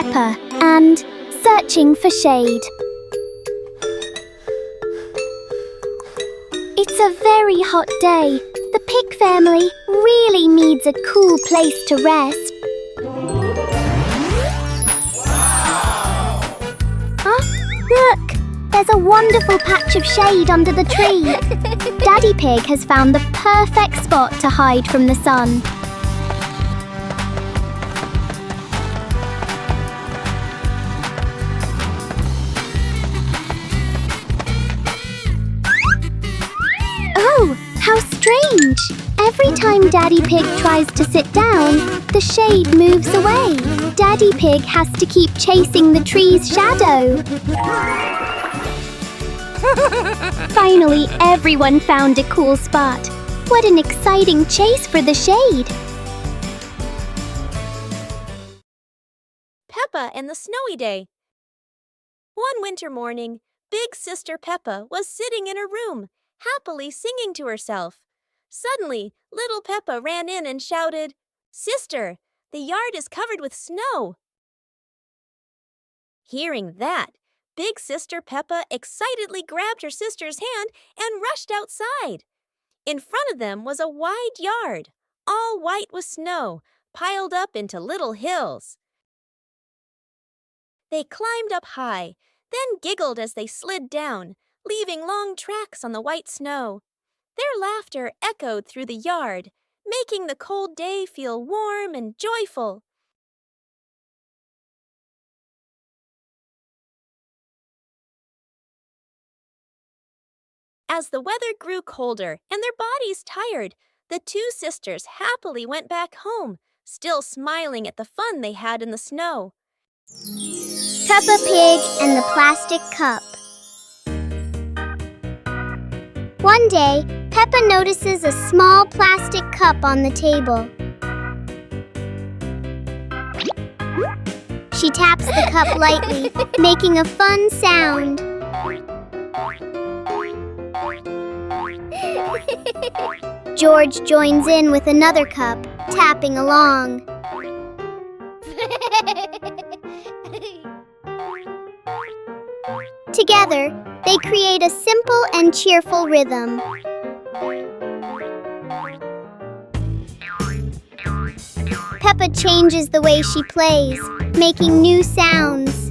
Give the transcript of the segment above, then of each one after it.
Peppa and Searching for Shade. It's a very hot day. The pig family really needs a cool place to rest. Huh? Look! There's a wonderful patch of shade under the tree. Daddy Pig has found the perfect spot to hide from the sun. Oh, how strange! Every time Daddy Pig tries to sit down, the shade moves away. Daddy Pig has to keep chasing the tree's shadow. Finally, everyone found a cool spot. What an exciting chase for the shade! Peppa and the Snowy Day. One winter morning, Big Sister Peppa was sitting in her room, happily singing to herself. Suddenly, little Peppa ran in and shouted, "Sister, the yard is covered with snow!" Hearing that, Big Sister Peppa excitedly grabbed her sister's hand and rushed outside. In front of them was a wide yard, all white with snow, piled up into little hills. They climbed up high, then giggled as they slid down, leaving long tracks on the white snow. Their laughter echoed through the yard, making the cold day feel warm and joyful. As the weather grew colder and their bodies tired, the two sisters happily went back home, still smiling at the fun they had in the snow. Peppa Pig and the Plastic Cup. One day, Peppa notices a small plastic cup on the table. She taps the cup lightly, making a fun sound. George joins in with another cup, tapping along. Together, they create a simple and cheerful rhythm. Peppa changes the way she plays, making new sounds.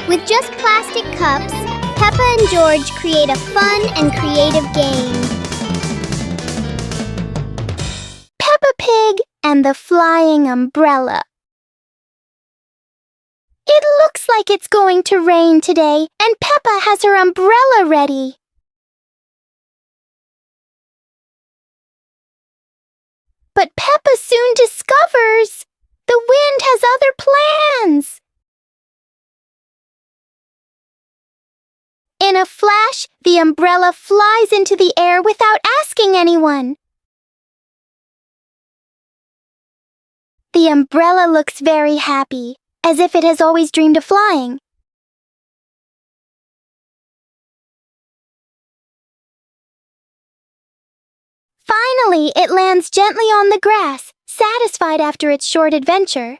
With just plastic cups, Peppa and George create a fun and creative game. Peppa Pig and the Flying Umbrella. It looks like it's going to rain today, and Peppa has her umbrella ready. But Peppa soon discovers the wind has other plans. In a flash, the umbrella flies into the air without asking anyone. The umbrella looks very happy, as if it has always dreamed of flying. Finally, it lands gently on the grass, satisfied after its short adventure.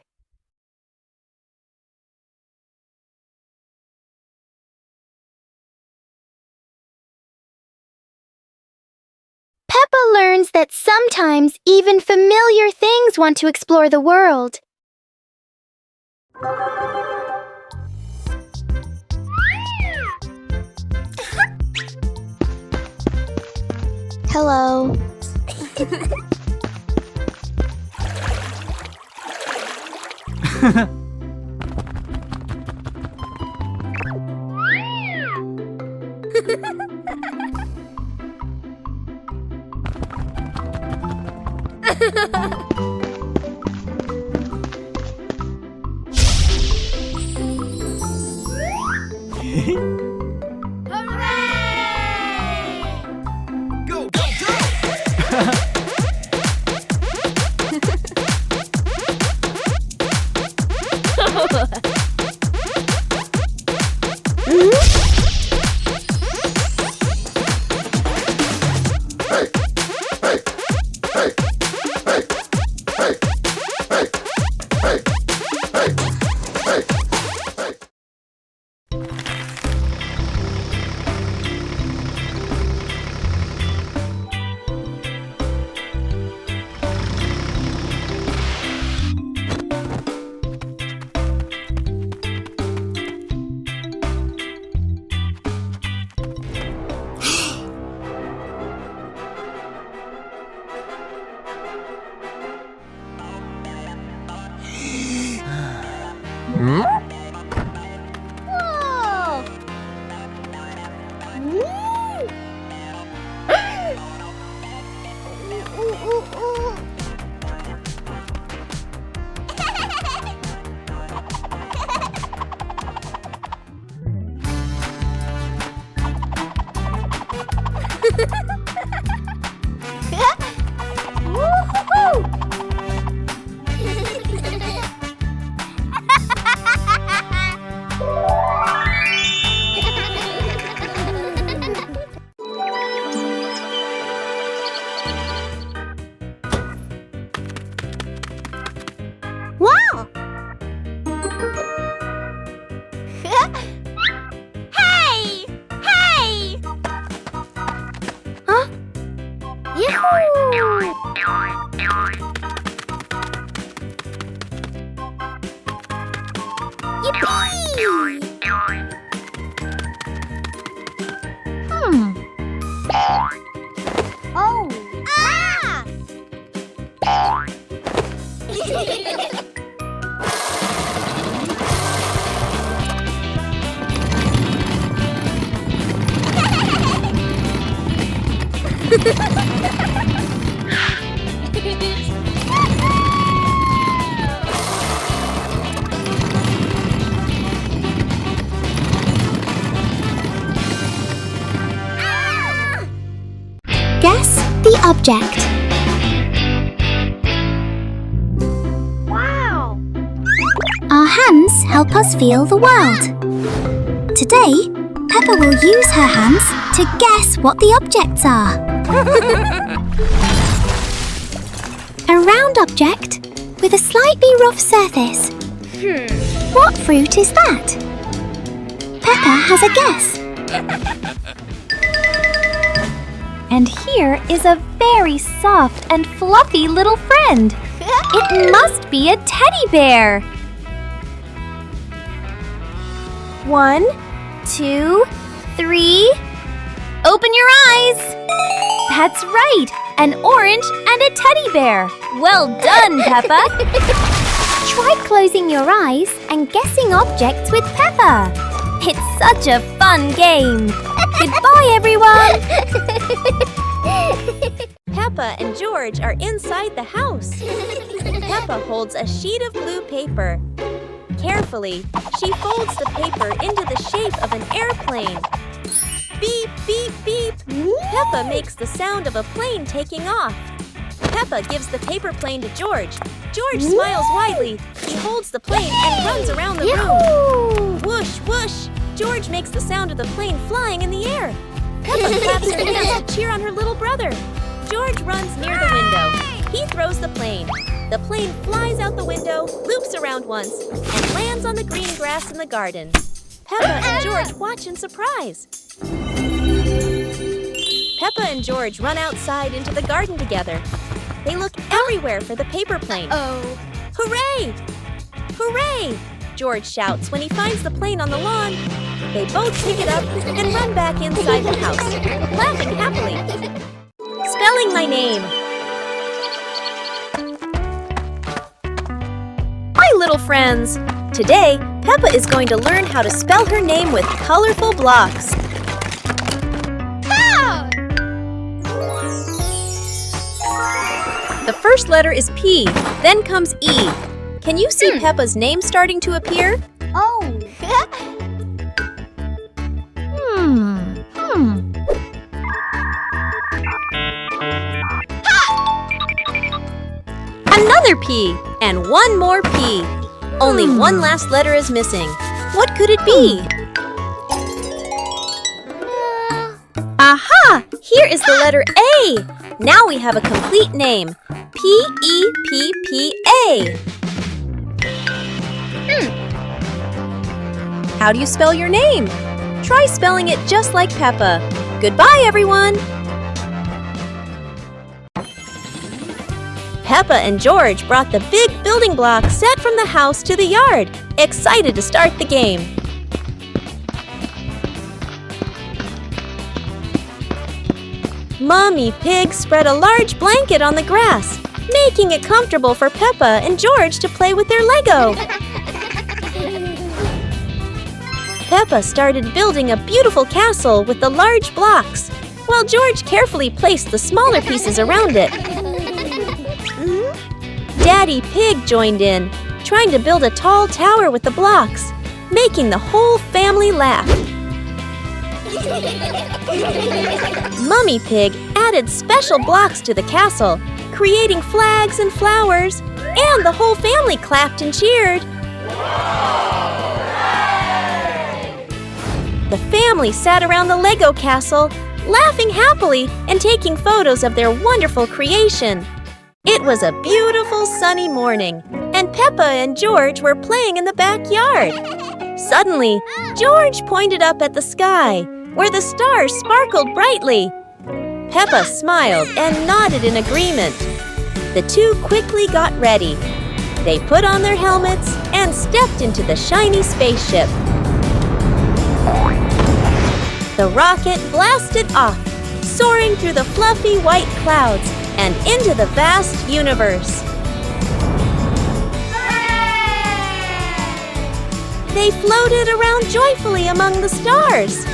Peppa learns that sometimes even familiar things want to explore the world. Hello. Go, go, go! Oh! Ah! Guess the object. Wow! Our hands help us feel the world. Today, Peppa will use her hands to guess what the objects are. A round object with a slightly rough surface. What fruit is that? Peppa has a guess. And here is a very soft and fluffy little friend. It must be a teddy bear. 1, 2, 3. Open your eyes. That's right, an orange and a teddy bear. Well done, Peppa. Try closing your eyes and guessing objects with Peppa. It's such a fun game. Goodbye, everyone. Peppa and George are inside the house. Peppa holds a sheet of blue paper. Carefully, she folds the paper into the shape of an airplane. Beep, beep, beep. Peppa makes the sound of a plane taking off. Peppa gives the paper plane to George. George smiles widely. He holds the plane and runs around the room. Whoosh, whoosh. George makes the sound of the plane flying in the air. Peppa claps her hands to cheer on her little brother. George runs near the window. He throws the plane. The plane flies out the window, loops around once, and lands on the green grass in the garden. Peppa and George watch in surprise. Peppa and George run outside into the garden together. They look everywhere for the paper plane. Hooray! Hooray! George shouts when he finds the plane on the lawn. They both pick it up and run back inside the house, laughing happily. Spelling my name. Hi, little friends. Today, Peppa is going to learn how to spell her name with colorful blocks. The first letter is P, then comes E. Can you see Peppa's name starting to appear? Oh. Another P, and one more P. Only one last letter is missing. What could it be? Aha! Here is the letter A. Now we have a complete name. P-E-P-P-A. How do you spell your name? Try spelling it just like Peppa. Goodbye, everyone! Peppa and George brought the big building block set from the house to the yard, excited to start the game. Mommy Pig spread a large blanket on the grass, making it comfortable for Peppa and George to play with their Lego. Peppa started building a beautiful castle with the large blocks, while George carefully placed the smaller pieces around it. Daddy Pig joined in, trying to build a tall tower with the blocks, making the whole family laugh. Mummy Pig added special blocks to the castle, creating flags and flowers, and the whole family clapped and cheered. The family sat around the Lego castle, laughing happily and taking photos of their wonderful creation. It was a beautiful sunny morning, and Peppa and George were playing in the backyard. Suddenly, George pointed up at the sky, where the stars sparkled brightly. Peppa smiled and nodded in agreement. The two quickly got ready. They put on their helmets and stepped into the shiny spaceship. The rocket blasted off, soaring through the fluffy white clouds and into the vast universe. They floated around joyfully among the stars.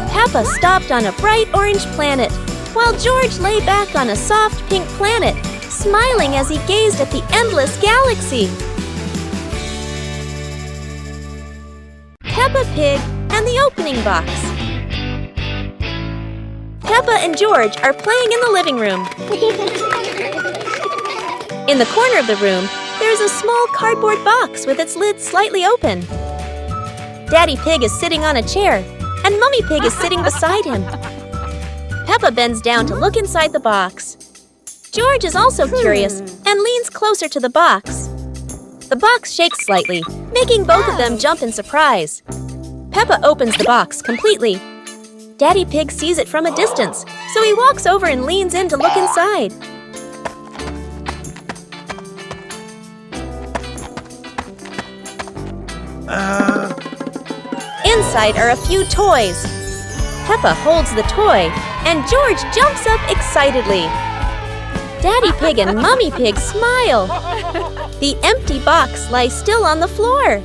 Peppa stopped on a bright orange planet, while George lay back on a soft pink planet, smiling as he gazed at the endless galaxy. Peppa Pig and the opening box. Peppa and George are playing in the living room. In the corner of the room, there's a small cardboard box with its lid slightly open. Daddy Pig is sitting on a chair, and Mummy Pig is sitting beside him. Peppa bends down to look inside the box. George is also curious and leans closer to the box. The box shakes slightly, making both of them jump in surprise. Peppa opens the box completely. Daddy Pig sees it from a distance, so he walks over and leans in to look inside. Inside are a few toys. Peppa holds the toy, and George jumps up excitedly. Daddy Pig and Mummy Pig smile. The empty box lies still on the floor.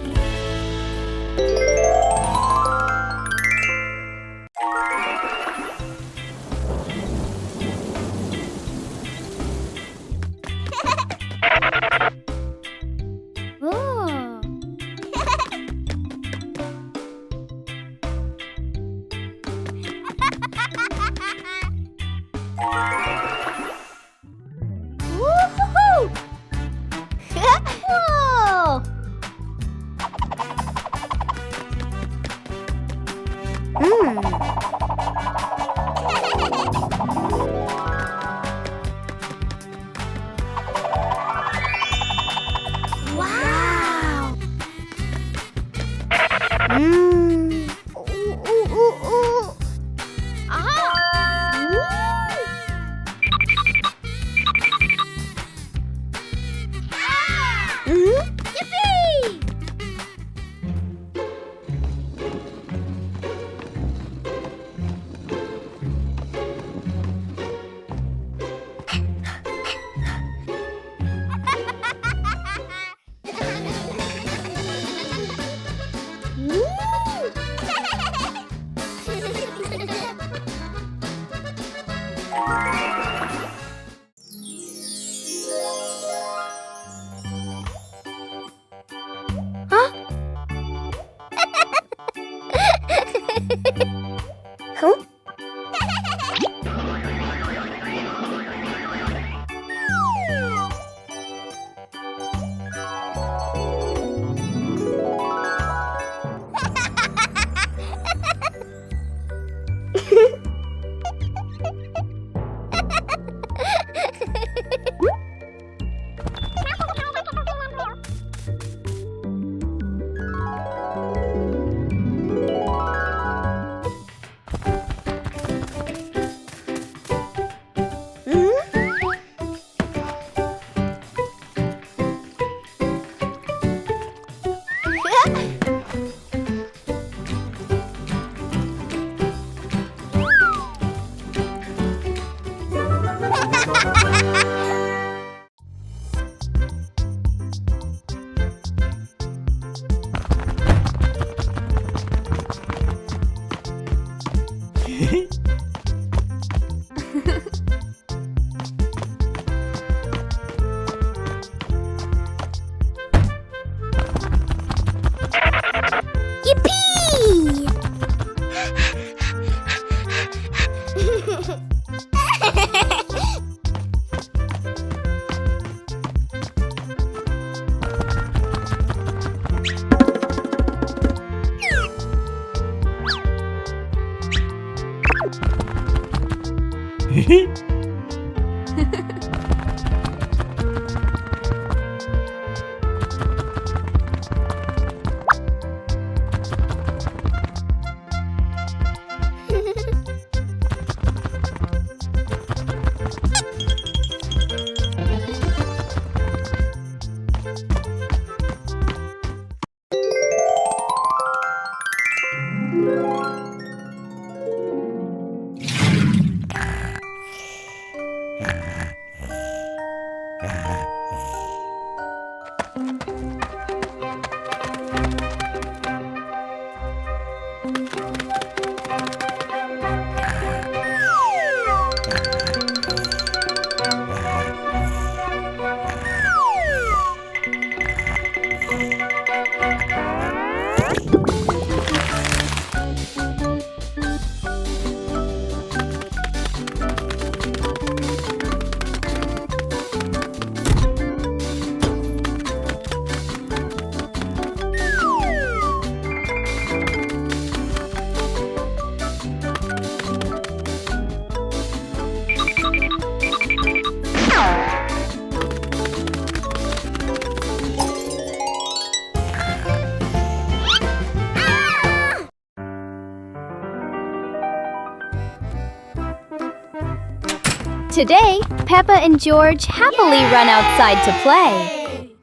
Today, Peppa and George happily run outside to play.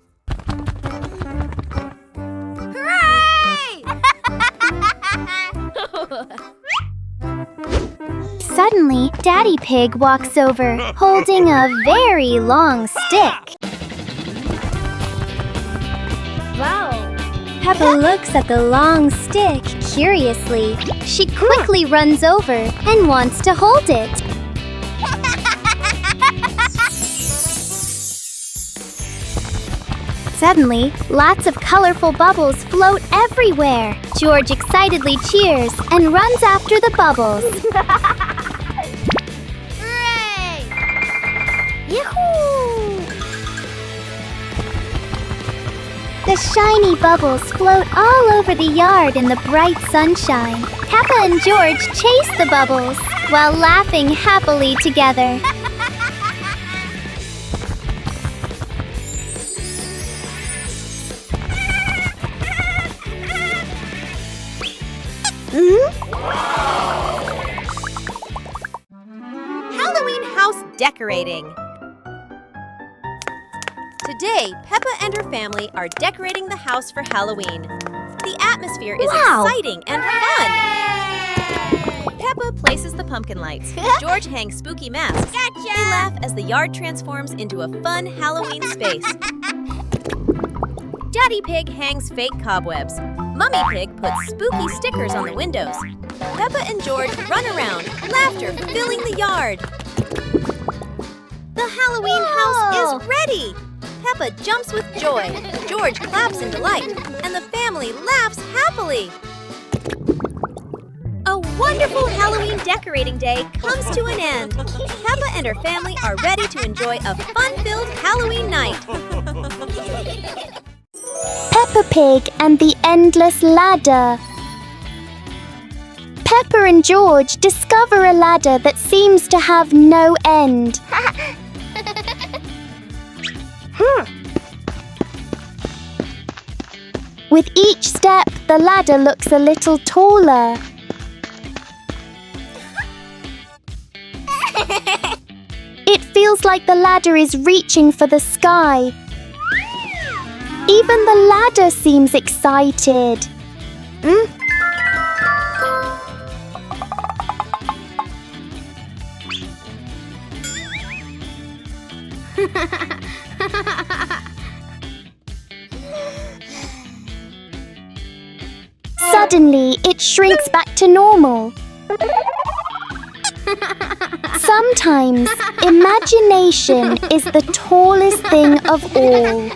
Suddenly, Daddy Pig walks over, holding a very long stick. Wow! Peppa looks at the long stick curiously. She quickly runs over and wants to hold it. Suddenly, lots of colorful bubbles float everywhere. George excitedly cheers and runs after the bubbles. Hooray! Yahoo! The shiny bubbles float all over the yard in the bright sunshine. Peppa and George chase the bubbles while laughing happily together. Halloween house decorating. Today, Peppa and her family are decorating the house for Halloween. The atmosphere is exciting and fun. Peppa places the pumpkin lights. George hangs spooky masks. Gotcha! They laugh as the yard transforms into a fun Halloween space. Daddy Pig hangs fake cobwebs. Mummy Pig puts spooky stickers on the windows. Peppa and George run around, laughter filling the yard. The Halloween house is ready! Peppa jumps with joy, George claps in delight, and the family laughs happily. A wonderful Halloween decorating day comes to an end. Peppa and her family are ready to enjoy a fun-filled Halloween night. Peppa Pig and the Endless Ladder. Peppa and George discover a ladder that seems to have no end. With each step, the ladder looks a little taller. It feels like the ladder is reaching for the sky. Even the ladder seems excited. Suddenly, it shrinks back to normal. Sometimes, imagination is the tallest thing of all.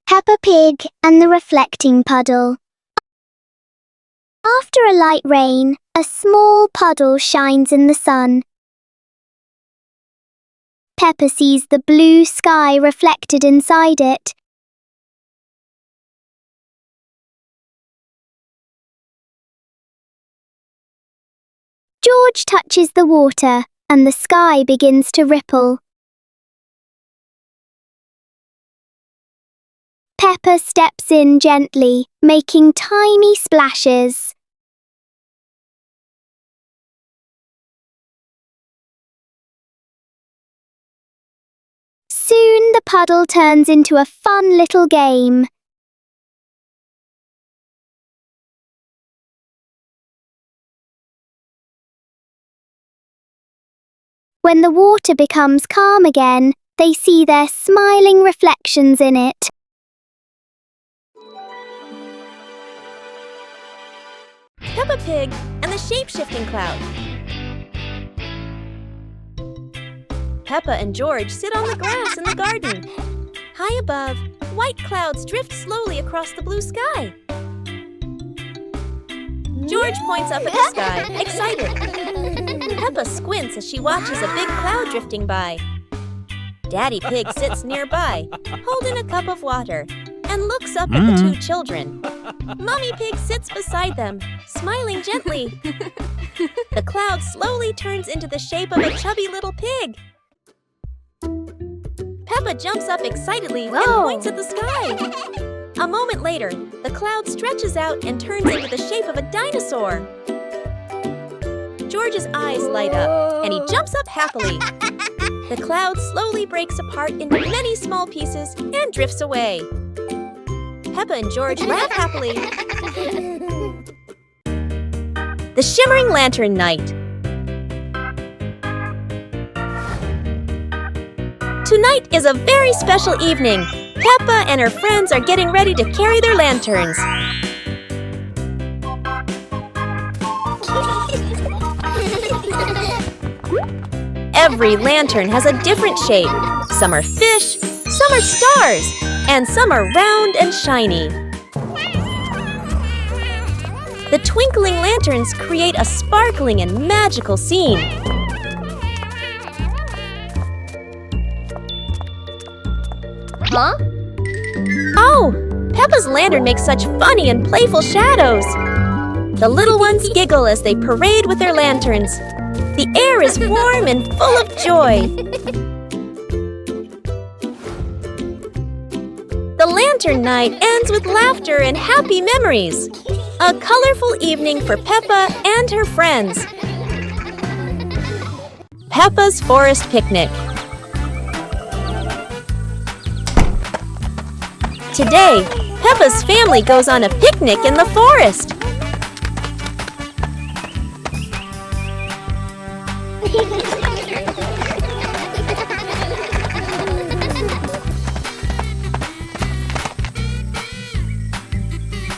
Peppa Pig and the Reflecting Puddle. After a light rain, a small puddle shines in the sun. Peppa sees the blue sky reflected inside it. George touches the water, and the sky begins to ripple. Peppa steps in gently, making tiny splashes. Soon the puddle turns into a fun little game. When the water becomes calm again, they see their smiling reflections in it. Peppa Pig and the shape-shifting cloud. Peppa and George sit on the grass in the garden. High above, white clouds drift slowly across the blue sky. George points up at the sky, excited. Peppa squints as she watches a big cloud drifting by. Daddy Pig sits nearby, holding a cup of water, and looks up at the two children. Mummy Pig sits beside them, smiling gently. The cloud slowly turns into the shape of a chubby little pig. Peppa jumps up excitedly and points at the sky. A moment later, the cloud stretches out and turns into the shape of a dinosaur. George's eyes light up, and he jumps up happily. The cloud slowly breaks apart into many small pieces and drifts away. Peppa and George laugh happily. The Shimmering Lantern Night. Tonight is a very special evening. Peppa and her friends are getting ready to carry their lanterns. Every lantern has a different shape. Some are fish, some are stars, and some are round and shiny. The twinkling lanterns create a sparkling and magical scene. Huh? Oh! Peppa's lantern makes such funny and playful shadows. The little ones giggle as they parade with their lanterns. The air is warm and full of joy. The lantern night ends with laughter and happy memories. A colorful evening for Peppa and her friends. Peppa's Forest Picnic. Today, Peppa's family goes on a picnic in the forest.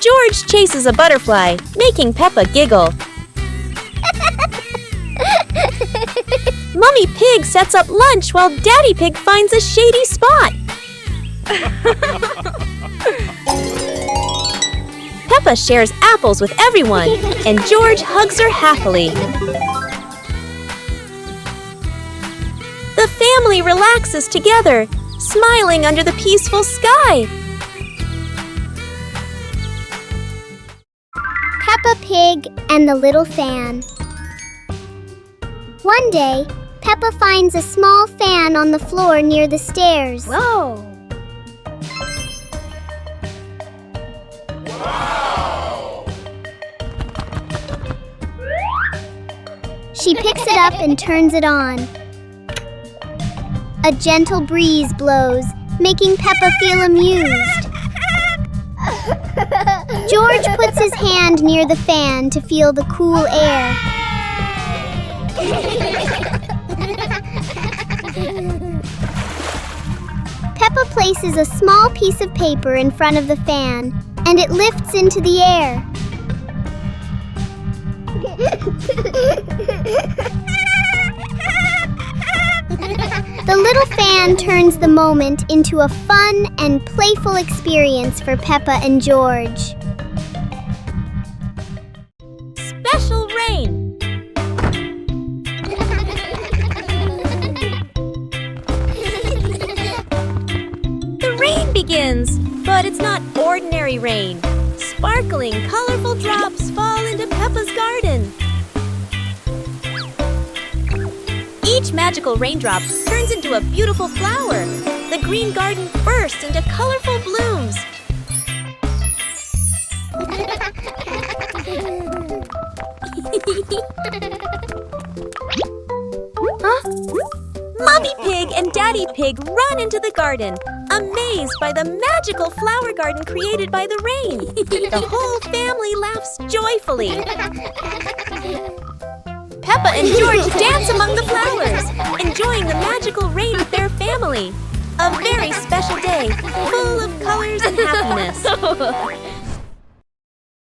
George chases a butterfly, making Peppa giggle. Mummy Pig sets up lunch while Daddy Pig finds a shady spot. Peppa shares apples with everyone, and George hugs her happily. The family relaxes together, smiling under the peaceful sky. Peppa Pig and the Little Fan. One day, Peppa finds a small fan on the floor near the stairs. Whoa! She picks it up and turns it on. A gentle breeze blows, making Peppa feel amused. George puts his hand near the fan to feel the cool air. Peppa places a small piece of paper in front of the fan, and it lifts into the air. The little fan turns the moment into a fun and playful experience for Peppa and George. Special rain. The rain begins, but it's not ordinary rain. Sparkling, colorful drops fall into Peppa's garden. Each magical raindrop turns into a beautiful flower. The green garden bursts into colorful blooms. Huh? Mummy Pig and Daddy Pig run into the garden, amazed by the magical flower garden created by the rain. The whole family laughs joyfully. Peppa Peppa and George dance among the flowers, enjoying the magical reign of their family. A very special day, full of colors and happiness.